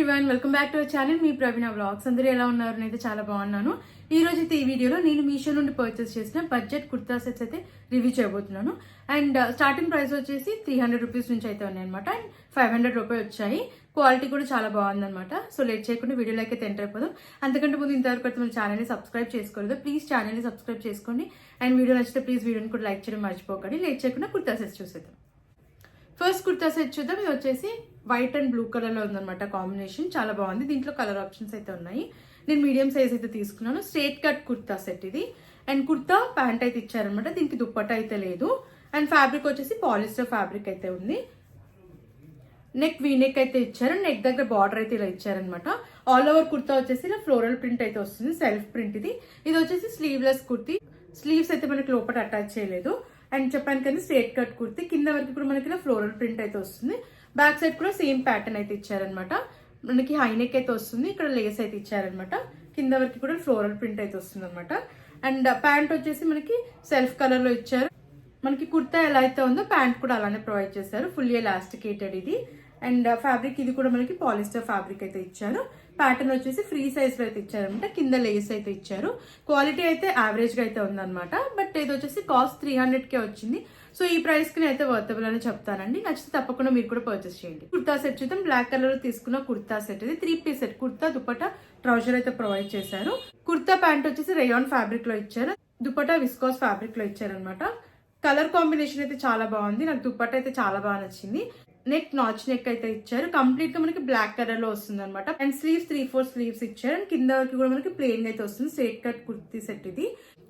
Everyone, welcome back to our channel. Me Praveena vlogs. అందరూ ఎలా ఉన్నారు? నేనైతే చాలా బాగున్నాను. ఈ రోజు అయితే ఈ వీడియోలో నేను మీషో నుండి పర్చేస్ చేసిన బడ్జెట్ కుర్తా సెట్స్ అయితే రివ్యూ చేయబోతున్నాను. అండ్ స్టార్టింగ్ ప్రైస్ వచ్చేసి 300 రూపీస్ నుంచి అయితే ఉన్నాయన్నమాట. అండ్ 500 రూపాయలు వచ్చాయి. క్వాలిటీ కూడా చాలా బాగుందన్నమాట. సో లేట్ చేయకుండా వీడియోలోకి అయితే ఎంటర్ అయిపోదాం. అంతకంటే ముందు ఇంతవరకు అయితే మన ఛానల్ని సబ్స్క్రైబ్ చేసుకోలేదు, ప్లీజ్ ఛానల్ని సబ్స్క్రైబ్ చేసుకోండి. అండ్ వీడియో నచ్చితే ప్లీజ్ వీడియోని కూడా లైక్ చేయడం మర్చిపోకండి. లేట్ చేయకుండా కుర్తా సెట్స్ చూసేద్దాం. ఫస్ట్ కుర్తా సెట్ చూద్దాం. ఇది వచ్చేసి వైట్ అండ్ బ్లూ కలర్ లో ఉందన్నమాట. కాంబినేషన్ చాలా బాగుంది. దీంట్లో కలర్ ఆప్షన్స్ అయితే ఉన్నాయి. నేను మీడియం సైజ్ అయితే తీసుకున్నాను. స్ట్రేట్ కట్ కుర్తా సెట్ ఇది. అండ్ కుర్తా ప్యాంట్ అయితే ఇచ్చారనమాట. దీనికి దుప్పట్ట అయితే లేదు. అండ్ ఫ్యాబ్రిక్ వచ్చేసి పాలిస్టర్ ఫ్యాబ్రిక్ అయితే ఉంది. నెక్ వీ నెక్ అయితే ఇచ్చారు. నెక్ దగ్గర బార్డర్ అయితే ఇలా ఇచ్చారనమాట. ఆల్ ఓవర్ కుర్తా వచ్చేసి ఇలా ఫ్లోరల్ ప్రింట్ అయితే వస్తుంది. సెల్ఫ్ ప్రింట్ ఇది. ఇది వచ్చేసి స్లీవ్లెస్ కుర్తీ. స్లీవ్స్ అయితే మనకి లోపల అటాచ్ చేయలేదు. అండ్ చెప్పాను కదా స్ట్రేట్ కట్ కుర్తీ. కింద వరకు కూడా మనకి ఇలా ఫ్లోరల్ ప్రింట్ అయితే వస్తుంది. బ్యాక్ సైడ్ కూడా సేమ్ ప్యాటర్న్ అయితే ఇచ్చారనమాట. మనకి హై నెక్ అయితే వస్తుంది. ఇక్కడ లేస్ అయితే ఇచ్చారనమాట. కింద వరకు కూడా ఫ్లోరల్ ప్రింట్ అయితే వస్తుంది అనమాట. అండ్ ప్యాంట్ వచ్చేసి మనకి సెల్ఫ్ కలర్ లో ఇచ్చారు. మనకి కుర్తా ఎలా అయితే ఉందో ప్యాంట్ కూడా అలానే ప్రొవైడ్ చేశారు. ఫుల్లీ ఎలాస్టికేటెడ్ ఇది. అండ్ ఫ్యాబ్రిక్ ఇది కూడా మనకి పాలిస్టర్ ఫ్యాబ్రిక్ అయితే ఇచ్చారు. ప్యాటర్న్ వచ్చేసి ఫ్రీ సైజ్ లో అయితే ఇచ్చారనమాట. కింద లేస్ అయితే ఇచ్చారు. క్వాలిటీ అయితే యావరేజ్ గా అయితే ఉందన్నమాట. బట్ ఇది వచ్చేసి కాస్ట్ 300 వచ్చింది. సో ఈ ప్రైస్ కి అయితే వర్తబుల్ అని చెప్తానండి. నచ్చితే తప్పకుండా మీరు కూడా పర్చేస్ చేయండి. కుర్తా సెట్ చూద్దాం. బ్లాక్ కలర్ లో తీసుకున్న కుర్తా సెట్ ఇది. 3 piece set. Kurta dupatta trouser అయితే ప్రొవైడ్ చేశారు. కుర్తా ప్యాంట్ వచ్చేసి రేయాన్ ఫ్యాబ్రిక్ లో ఇచ్చారు. దుపట్టా విస్కాస్ ఫ్యాబ్రిక్ లో ఇచ్చారనమాట. కలర్ కాంబినేషన్ అయితే చాలా బాగుంది. నాకు దుపట్టా అయితే చాలా బాగా నచ్చింది. నెక్ నాచ్ నెక్ అయితే ఇచ్చారు. కంప్లీట్ గా మనకి బ్లాక్ కలర్ లో వస్తుంది అనమాట. అండ్ స్లీవ్స్ 3/4 స్లీవ్స్ ఇచ్చారు. అండ్ కింద వరకు కూడా మనకి ప్లెయిన్ అయితే వస్తుంది. స్ట్రేట్ కట్ కుర్తీ సెట్ ఇది.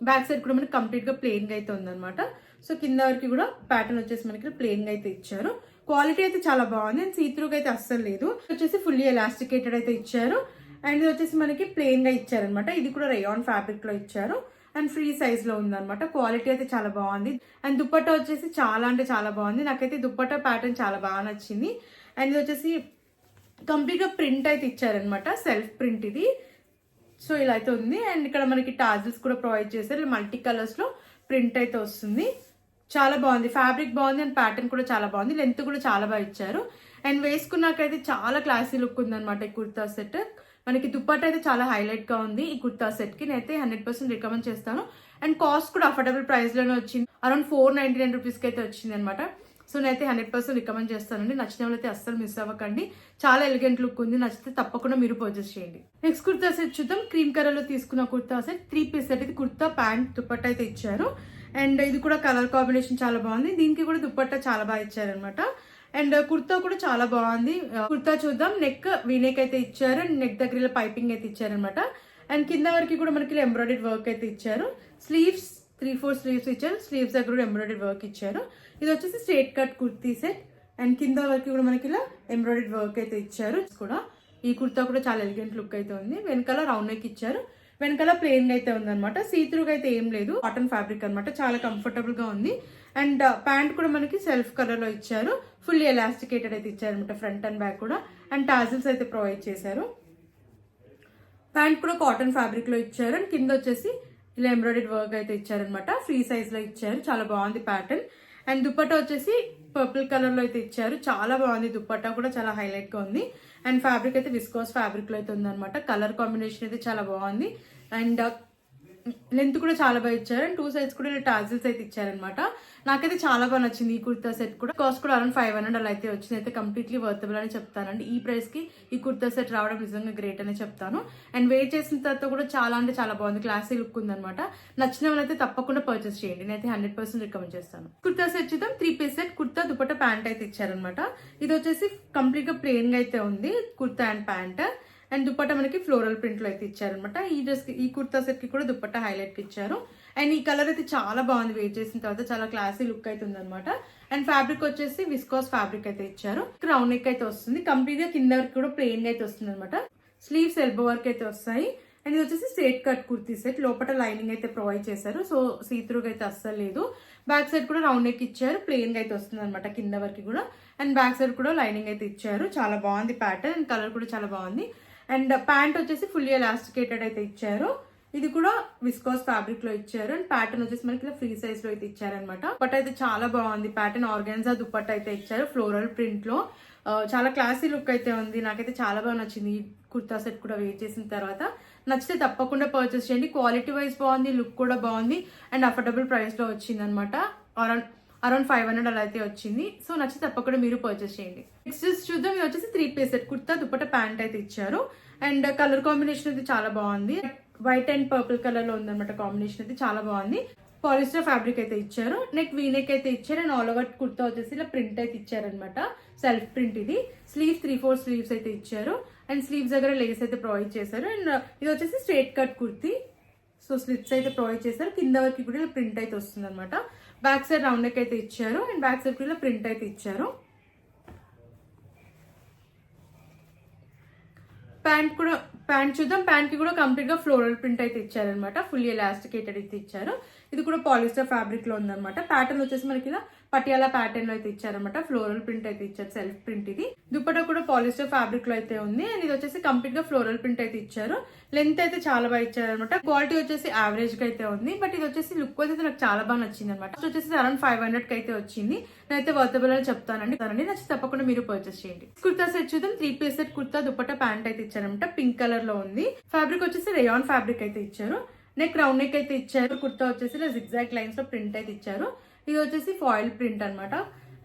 బ్యాక్ సైడ్ కూడా మనకి కంప్లీట్ గా ప్లెయిన్ గా అయితే ఉందన్నమాట. సో కింద వరకు కూడా ప్యాటర్న్ వచ్చేసి మనకి ప్లెయిన్ గా అయితే ఇచ్చారు. క్వాలిటీ అయితే చాలా బాగుంది. అండ్ సీత్రూగా అయితే అస్సలు లేదు. వచ్చేసి ఫుల్లీ ఎలాస్టికేటెడ్ అయితే ఇచ్చారు. అండ్ ఇది వచ్చేసి మనకి ప్లెయిన్ గా ఇచ్చారనమాట. ఇది కూడా రేయాన్ ఫ్యాబ్రిక్ లో ఇచ్చారు. అండ్ ఫ్రీ సైజ్ లో ఉందన్నమాట. క్వాలిటీ అయితే చాలా బాగుంది. అండ్ దుప్పట్టా వచ్చేసి చాలా అంటే చాలా బాగుంది. నాకైతే దుప్పట్టా ప్యాటర్న్ చాలా బాగా నచ్చింది. అండ్ ఇది వచ్చేసి కంప్లీట్ గా ప్రింట్ అయితే ఇచ్చారనమాట. సెల్ఫ్ ప్రింట్ ఇది. సో ఇలా అయితే ఉంది. అండ్ ఇక్కడ మనకి టాజిల్స్ కూడా ప్రొవైడ్ చేశారు. మల్టీ కలర్స్ లో ప్రింట్ అయితే వస్తుంది. చాలా బాగుంది. ఫ్యాబ్రిక్ బాగుంది. అండ్ ప్యాటర్న్ కూడా చాలా బాగుంది. లెంత్ కూడా చాలా బాగా ఇచ్చారు. అండ్ వేసుకున్నాకైతే చాలా క్లాసీ లుక్ ఉందన్నమాట ఈ కుర్తా సెట్. మనకి దుప్పట్టా అయితే చాలా హైలైట్ గా ఉంది ఈ కుర్తా సెట్ కి. నేనైతే 100% రికమెండ్ చేస్తాను. అండ్ కాస్ట్ కూడా అఫోర్డబుల్ ప్రైస్ లోనే వచ్చింది. అరౌండ్ 499 రూపీస్ కి అయితే వచ్చింది అనమాట. సో నేనైతే 100% రికమెండ్ చేస్తానండి. నచ్చిన వాళ్ళైతే అస్సలు మిస్ అవ్వకండి. చాలా ఎలిగెంట్ లుక్ ఉంది. నచ్చితే తప్పకుండా మీరు పర్చేస్ చేయండి. నెక్స్ట్ కుర్తా సెట్ చూద్దాం. క్రీమ్ కలర్ లో తీసుకున్న కుర్తా సెట్. 3 piece set. ఇది కుర్తా ప్యాంట్ దుప్పట్టా అయితే ఇచ్చారు. అండ్ ఇది కూడా కలర్ కాంబినేషన్ చాలా బాగుంది. దీనికి కూడా దుప్పట్టా చాలా బాగా ఇచ్చారనమాట. అండ్ కుర్తా కూడా చాలా బాగుంది. కుర్తా చూద్దాం. నెక్ వీనెక్ అయితే ఇచ్చారు. అండ్ నెక్ దగ్గర పైపింగ్ అయితే ఇచ్చారనమాట. అండ్ కింద వరకు కూడా మనకి ఎంబ్రాయిడరీ వర్క్ అయితే ఇచ్చారు. స్లీవ్స్ 3/4 స్లీవ్స్ ఇచ్చారు. స్లీవ్స్ దగ్గర కూడా ఎంబ్రాయిడరీ వర్క్ ఇచ్చారు. ఇది వచ్చేసి straight cut kurti set. And కింద వరకు కూడా మనకి ఇలా ఎంబ్రాయిడరీ వర్క్ అయితే ఇచ్చారు. కూడా ఈ కుర్తా కూడా చాలా ఎలిగెంట్ లుక్ అయితే ఉంది. వెనకాల రౌండ్ నెక్ ఇచ్చారు. వెనకాల ప్లెయిన్ అయితే ఉందన్నమాట. సీత్రూగా అయితే ఏం లేదు. కాటన్ ఫ్యాబ్రిక్ అనమాట. చాలా కంఫర్టబుల్ గా ఉంది. అండ్ ప్యాంట్ కూడా మనకి సెల్ఫ్ కలర్ లో ఇచ్చారు. ఫుల్లీ ఎలాస్టికేటెడ్ అయితే ఇచ్చారనమాట. ఫ్రంట్ అండ్ బ్యాక్ కూడా. అండ్ టాజిల్స్ అయితే ప్రొవైడ్ చేశారు. ప్యాంట్ కూడా కాటన్ ఫ్యాబ్రిక్ లో ఇచ్చారు. అండ్ కింద వచ్చేసి ఇలా ఎంబ్రాయిడరీ వర్క్ అయితే ఇచ్చారనమాట. ఫ్రీ సైజ్ లో ఇచ్చారు. చాలా బాగుంది ప్యాటర్న్. అండ్ దుప్పట్టా వచ్చేసి పర్పుల్ కలర్ లో అయితే ఇచ్చారు. చాలా బాగుంది. దుప్పట్టా కూడా చాలా హైలైట్ గా ఉంది. అండ్ ఫ్యాబ్రిక్ అయితే విస్కోస్ ఫ్యాబ్రిక్ లో అయితే ఉందన్నమాట. కలర్ కాంబినేషన్ అయితే చాలా బాగుంది. అండ్ లెంత్ కూడా చాలా బాగా ఇచ్చారు. అండ్ 2 సైడ్స్ కూడా ఇలా టాజిల్స్ అయితే ఇచ్చారనమాట. నాకైతే చాలా బాగా నచ్చింది ఈ కుర్తా సెట్ కూడా. కాస్ట్ కూడా అరౌండ్ 500 అలా అయితే వచ్చింది. అయితే కంప్లీట్లీ వర్తబుల్ అని చెప్తానండి. ఈ ప్రైస్ కి ఈ కుర్తా సెట్ రావడం నిజంగా గ్రేట్ అని చెప్తాను. అండ్ వెయిట్ చేసిన తర్వాత కూడా చాలా అంటే చాలా బాగుంది. క్లాసీ లుక్ ఉందన్నమాట. నచ్చిన వాళ్ళైతే తప్పకుండా పర్చేస్ చేయండి. నేనైతే 100% రికమెండ్ చేస్తాను. కుర్తా సెట్ చూద్దాం. 3 piece set. Kurta dupatta pant అయితే ఇచ్చారనమాట. ఇది వచ్చేసి కంప్లీట్ గా ప్లెయిన్ గా అయితే ఉంది. Kurta and pant. And dupatta మనకి ఫ్లోరల్ ప్రింట్ లో అయితే ఇచ్చారనమాట. ఈ కుర్తా సెట్ కి కూడా దుపట్టా హైలైట్ ఇచ్చారు. అండ్ ఈ కలర్ అయితే చాలా బాగుంది. వెయిట్ చేసిన తర్వాత చాలా క్లాసీ లుక్ అయితే ఉందన్నమాట. అండ్ ఫ్యాబ్రిక్ వచ్చేసి విస్కాస్ ఫ్యాబ్రిక్ అయితే ఇచ్చారు. రౌండ్ నెక్ అయితే వస్తుంది. కంప్లీట్ గా కింద వరకు కూడా ప్లెయిన్ అయితే వస్తుంది అనమాట. స్లీవ్స్ ఎల్బో వర్క్ అయితే వస్తాయి. అండ్ ఇది వచ్చేసి స్ట్రేట్ కట్ కుర్తీ సెట్. లోపల లైనింగ్ అయితే ప్రొవైడ్ చేశారు. సో సీత్రూగా అయితే అస్సలు లేదు. బ్యాక్ సైడ్ కూడా రౌండ్ నెక్ ఇచ్చారు. ప్లెయిన్ గా అయితే వస్తుంది అనమాట కింద వరకు కూడా. అండ్ బ్యాక్ సైడ్ కూడా లైనింగ్ అయితే ఇచ్చారు. చాలా బాగుంది ప్యాటర్న్. అండ్ కలర్ కూడా చాలా బాగుంది. అండ్ ప్యాంట్ వచ్చేసి ఫుల్లీ ఎలాస్టికేటెడ్ అయితే ఇచ్చారు. ఇది కూడా విస్కాస్ ఫ్యాబ్రిక్ లో ఇచ్చారు. అండ్ ప్యాటర్న్ వచ్చేసి మనకి ఫ్రీ సైజ్ లో అయితే ఇచ్చారనమాట. బట్ అయితే చాలా బాగుంది ప్యాటర్న్. ఆర్గాన్జా దుపట్టా అయితే ఇచ్చారు ఫ్లోరల్ ప్రింట్ లో. చాలా క్లాసీ లుక్ అయితే ఉంది. నాకైతే చాలా బాగా నచ్చింది ఈ కుర్తా సెట్ కూడా వేర్ చేసిన తర్వాత. నచ్చితే తప్పకుండా పర్చేస్ చేయండి. క్వాలిటీ వైజ్ బాగుంది, లుక్ కూడా బాగుంది అండ్ అఫోర్డబుల్ ప్రైస్లో వచ్చింది అనమాట. అరౌండ్ 500 అలా అయితే వచ్చింది. సో నచ్చితే తప్పకుండా మీరు పర్చేస్ చేయండి. నెక్స్ట్ చూద్దాం. ఇది వచ్చేసి 3 piece set, kurta dupatta pant అయితే ఇచ్చారు అండ్ కలర్ కాంబినేషన్ అయితే చాలా బాగుంది. వైట్ అండ్ పర్పుల్ కలర్ లో ఉందన్నమాట. కాంబినేషన్ అయితే చాలా బాగుంది. పాలిస్టర్ ఫ్యాబ్రిక్ అయితే ఇచ్చారు. నెక్ వీ నెక్ అయితే ఇచ్చారు అండ్ ఆల్ ఓవర్ కుర్తా వచ్చేసి ఇలా ప్రింట్ అయితే ఇచ్చారనమాట. సెల్ఫ్ ప్రింట్ ఇది. స్లీవ్స్ 3/4 స్లీవ్స్ అయితే ఇచ్చారు అండ్ స్లీవ్స్ దగ్గర లేస్ అయితే ప్రొవైడ్ చేశారు. అండ్ ఇది వచ్చేసి straight cut kurti. So slits అయితే ప్రొవైడ్ చేశారు. కింద వరకు కూడా ఇలా ప్రింట్ అయితే వస్తుంది అనమాట. బ్యాక్ సైడ్ రౌండ్ నెక్ అయితే ఇచ్చారు అండ్ బ్యాక్ సైడ్ కూడా ప్రింట్ అయితే ఇచ్చారు. ప్యాంట్ చూద్దాం. ప్యాంట్ కి కూడా కంప్లీట్ గా ఫ్లోరల్ ప్రింట్ అయితే ఇచ్చారనమాట. ఫుల్లీ ఎలాస్టికేటెడ్ అయితే ఇచ్చారు. ఇది కూడా పాలిస్టర్ ఫ్యాబ్రిక్ లో ఉందన్నమాట. ప్యాటర్న్ వచ్చేసి మనకి ఇలా పటియాలా ప్యాటర్న్ లో అయితే ఇచ్చారనమాట. ఫ్లోరల్ ప్రింట్ అయితే ఇచ్చారు. సెల్ఫ్ ప్రింట్ ఇది. దుపట్టా కూడా పాలిస్టర్ ఫ్యాబ్రిక్ లో అయితే ఉంది అండ్ ఇది వచ్చేసి కంప్లీట్ గా ఫ్లోరల్ ప్రింట్ అయితే ఇచ్చారు. లెంత్ అయితే చాలా బాగా ఇచ్చారనమాట. క్వాలిటీ వచ్చేసి యావరేజ్ గా అయితే ఉంది. బట్ ఇది వచ్చేసి లుక్ అయితే నాకు చాలా బాగా నచ్చింది అనమాట. వచ్చేసి అరౌండ్ 500 కి అయితే వచ్చింది. నేనైతే వర్తబుల్ అని చెప్తానండి. నచ్చి తప్పకుండా మీరు పర్చేస్ చేయండి. కుర్తా సెట్ చూద్దాం. 3 piece set kurta dupatta pant అయితే ఇచ్చారనమాట. పింక్ కలర్ లో ఉంది. ఫ్యాబ్రిక్ వచ్చేసి రేయాన్ ఫ్యాబ్రిక్ అయితే ఇచ్చారు. నెక్ రౌండ్ నెక్ అయితే ఇచ్చారు. కుర్తా వచ్చేసి ఇలా జిగ్జాగ్ లైన్స్ లో ప్రింట్ అయితే ఇచ్చారు. ఇది వచ్చేసి ఫాయిల్ ప్రింట్ అనమాట.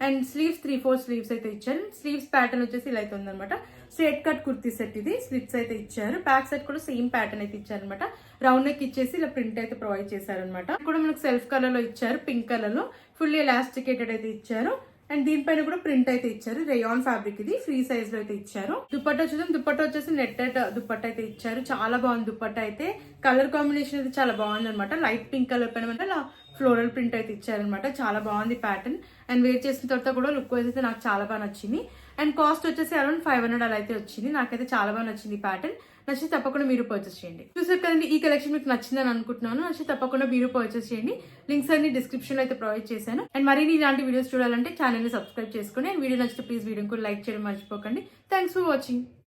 అండ్ స్లీవ్స్ 3/4 స్లీవ్స్ అయితే ఇచ్చారు. స్లీవ్స్ ప్యాటర్న్ వచ్చేసి ఇలా అయితే ఉందన్నమాట. స్ట్రేట్ కట్ కుర్తీ సెట్ ఇది. స్లిట్స్ అయితే ఇచ్చారు. బ్యాక్ సైడ్ కూడా సేమ్ ప్యాటర్న్ అయితే ఇచ్చారనమాట. రౌండ్ నెక్ ఇచ్చేసి ఇలా ప్రింట్ అయితే ప్రొవైడ్ చేశారనమాట. కూడా మనకు సెల్ఫ్ కలర్ లో ఇచ్చారు. పింక్ కలర్ లో ఫుల్లీ ఎలాస్టికేటెడ్ అయితే ఇచ్చారు. అండ్ దీనిపైన కూడా ప్రింట్ అయితే ఇచ్చారు. రేయాన్ ఫ్యాబ్రిక్ ఇది. ఫ్రీ సైజ్ లో అయితే ఇచ్చారు. దుపట్టా చూద్దాం. దుపట్టా వచ్చేసి నెట్టెడ్ దుపట్టా అయితే ఇచ్చారు. చాలా బాగుంది దుపట్టా అయితే. కలర్ కాంబినేషన్ అయితే చాలా బాగుంది అనమాట. లైట్ పింక్ కలర్ పైన ఫ్లోరల్ ప్రింట్ అయితే ఇచ్చారనమాట. చాలా బాగుంది ప్యాటర్న్. అండ్ వేర్ చేసిన తర్వాత కూడా లుక్ వైజ్ అయితే నాకు చాలా బాగా నచ్చింది. అండ్ కాస్ట్ వచ్చేసి అరౌండ్ 500 అలా అయితే వచ్చింది. నాకైతే చాలా బాగా నచ్చింది ప్యాటర్న్. నచ్చి తప్పకుండా మీరు పర్చేస్ చేయండి. చూసారు కదండి, ఈ కలెక్షన్ మీకు నచ్చిందని అనుకుంటున్నాను. నచ్చి తప్పకుండా మీరు పర్చేస్ చేయండి. లింక్స్ అన్ని డిస్క్రిప్షన్ లో అయితే ప్రొవైడ్ చేశాను. అండ్ మరిన్ని ఇలాంటి వీడియోస్ చూడాలంటే ఛానల్ ని సబ్స్క్రైబ్ చేసుకోండి. అండ్ వీడియో నచ్చితే ప్లీజ్ వీడియోకి లైక్ చేయడం మర్చిపోకండి. Thanks for watching.